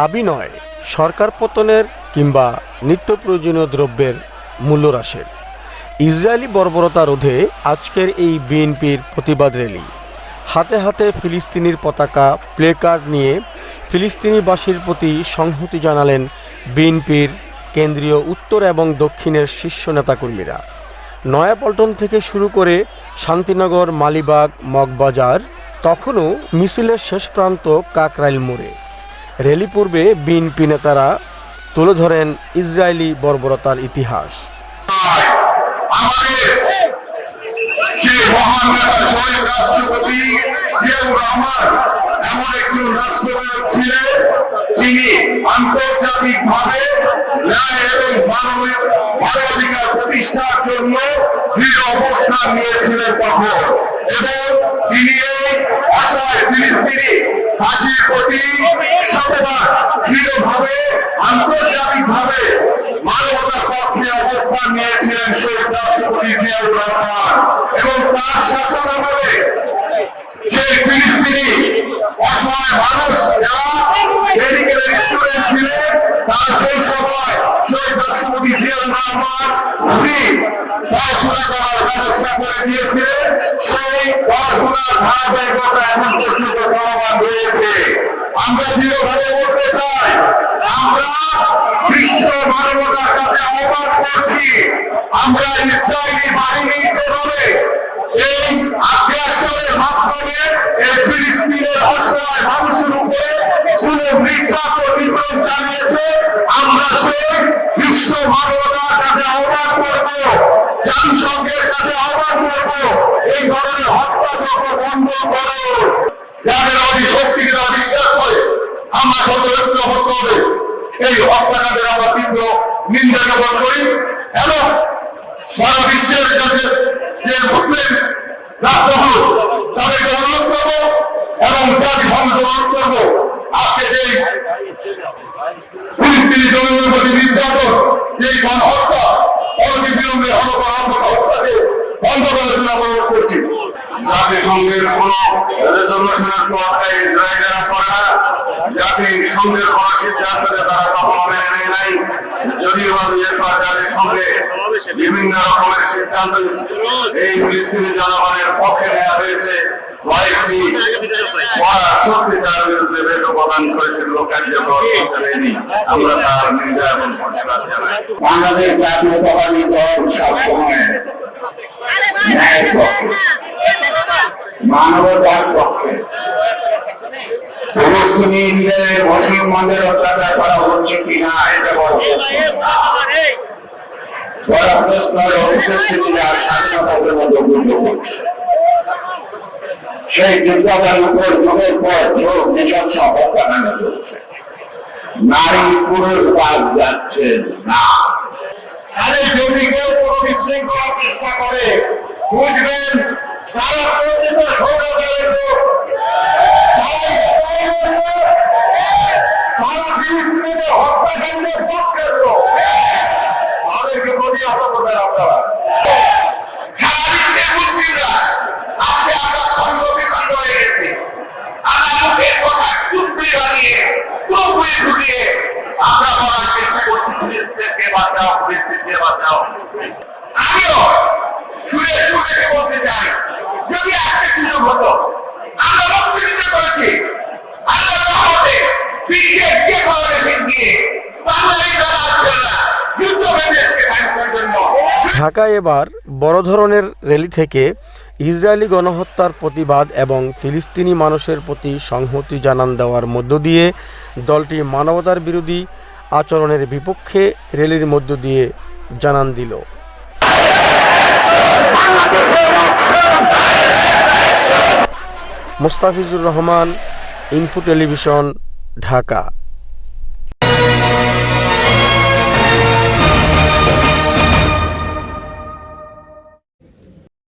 দাবি নয় সরকার পতনের কিংবা নিত্য প্রয়োজনীয় দ্রব্যের মূল্য হ্রাসের। ইসরায়েলি বর্বরতা রোধে আজকের এই বিএনপির প্রতিবাদ র্যালি। হাতে হাতে ফিলিস্তিনির পতাকা, প্লেকার্ড নিয়ে ফিলিস্তিনিবাসীর প্রতি সংহতি জানালেন বিএনপির কেন্দ্রীয় উত্তর এবং দক্ষিণের শীর্ষ নেতাকর্মীরা। নয়াপল্টন থেকে শুরু করে শান্তিনগর, মালিবাগ, মগবাজার, তখনও মিছিলের শেষ প্রান্ত কাকরাইল মোড়ে। র্যালি পূর্বে বিএনপি নেতারা তুলে ধরেন ইসরায়েলি বর্বরতার ইতিহাস। এমন একজন রাষ্ট্রনায়ক ছিলেন যিনি আন্তর্জাতিকভাবে ন্যায় এবং মানবাধিকার প্রতিষ্ঠার জন্য দৃঢ় অবস্থান নিয়েছিলেন তখন, এবং তিনি এই আশায় ফিলিস্তিনি ফাঁসির প্রতি শতবার দৃঢ়ভাবে আন্তর্জাতিকভাবে মানবতার পক্ষে অবস্থান নিয়েছিলেন শহীদ রাষ্ট্রপতি জিয়াউর রহমান। এবং তার শাসন আমলে সেই ফিলিস্তিনি অসহায় মানুষ যারা মেডিকেল স্টুডেন্ট ছিলেন, তারা সেই সময় শহীদ রাষ্ট্রপতি জিয়াউর রহমান পড়াশোনা করার ব্যবস্থা করে দিয়েছিলেন। সেই পড়াশোনার ধারাবাহিকতা এখন পর্যন্ত চলমান রয়েছে। আমরা দৃঢ়ভাবে বলতে চাই, আমরা বিশ্ব মানবতার কাছে আহ্বান করছি, আমরা ইসরায়েলি বাহিনীর যেভাবে এই আগ্রাসনের মাধ্যমে এই ফিলিস্তিনের অসহায় মানুষের উপরে নির্যাতন চালিয়েছে, আমরা সেই বিশ্ব মানবতার কাছে আহ্বান করব, জাতিসংঘের কাছে আহ্বান করব, এই ধরনের হত্যাযজ্ঞ বন্ধ করো। যাদের শক্তিকে বিশ্বাস করে আমরা সকলে ঐক্যবদ্ধ হবে এই হত্যাকাণ্ডের আমরা তীব্র নিন্দা জ্ঞাপন করি, এবং সারা বিশ্বের কাছে যে মুসলিম রাষ্ট্রগুলো তাদেরকে অনুরোধ করবো এবং জাতিসংঘকে অনুরোধ করবো, আজকে যে ফিলিস্তিনি জনগণের প্রতি নির্যাতন, যে গণহত্যা, অনতিবিলম্বে হত্যাকে বন্ধ করার জন্য আমরা অনুরোধ করছি। জাতিসংঘের কোন রেজলিউশনের তোয়াক্কা ইসরায়েলেরা করে না, জাতিসংঘের কোন সিদ্ধান্তকে তারা কখনো মেনে নেয় নাই। যদিও জাতিসংঘে বিভিন্ন রকমের সিদ্ধান্ত এই ফিলিস্তিনি জনগণের পক্ষে নেওয়া হয়েছে, কয়েকটি সত্যিকার বিরুদ্ধে ভেটো প্রদান করেছে, কার্যকর করতে দেয়নি। আমরা তার নিন্দা এবং প্রতিবাদ জানাই। বাংলাদেশ জাতীয়তাবাদী দল সবসময় মানবতার পক্ষে। মুসলমানদের অত্যাচার করা হচ্ছে কিনা এটা বড় প্রশ্ন। স্বাধীনতার মধ্যে যুদ্ধ করছে, সেই যুদ্ধটার উপর যুগের পর যোগ নৃশংস হত্যাকাণ্ড চলছে, নারী পুরুষ বাদ যাচ্ছে না। যদি কেউ কোনো বিশৃঙ্খলার চেষ্টা করে, বুঝবেন তারা প্রকৃত সৌরজের লোক, তারা ফিলিস্তিনিদের হত্যাকাণ্ডের পক্ষের লোক, তাদেরকে প্রতিহত করবেন আপনারা। সারা বিশ্বের মুসলিমরা আজকে আমরা খন্ড বিখণ্ড হয়ে গেছি, আমরা মুখের কথা চুপড়ি বানিয়ে চোখে ঢুকিয়ে আমরা বলার চেষ্টা করছি ফিলিস্তিনকে বাঁচাও, ফিলিস্তিনকে বাঁচাও। আমিও শুনে শুনে বলতে চাই, যদি আজকে সুযোগ হতো আমরা মুক্তিযুদ্ধ করেছি, আল্লাহ রহমতে বিশ্বের যে কোনো দেশে গিয়ে ঢাকায় এবার বড় ধরনের র্যালি থেকে ইসরায়েলি গণহত্যার প্রতিবাদ এবং ফিলিস্তিনি মানুষের প্রতি সংহতি জানান দেওয়ার মধ্য দিয়ে দলটি মানবতার বিরোধী আচরণের বিপক্ষে র্যালির মধ্য দিয়ে জানান দিল। Mostafizur Rahman, info television, Dhaka.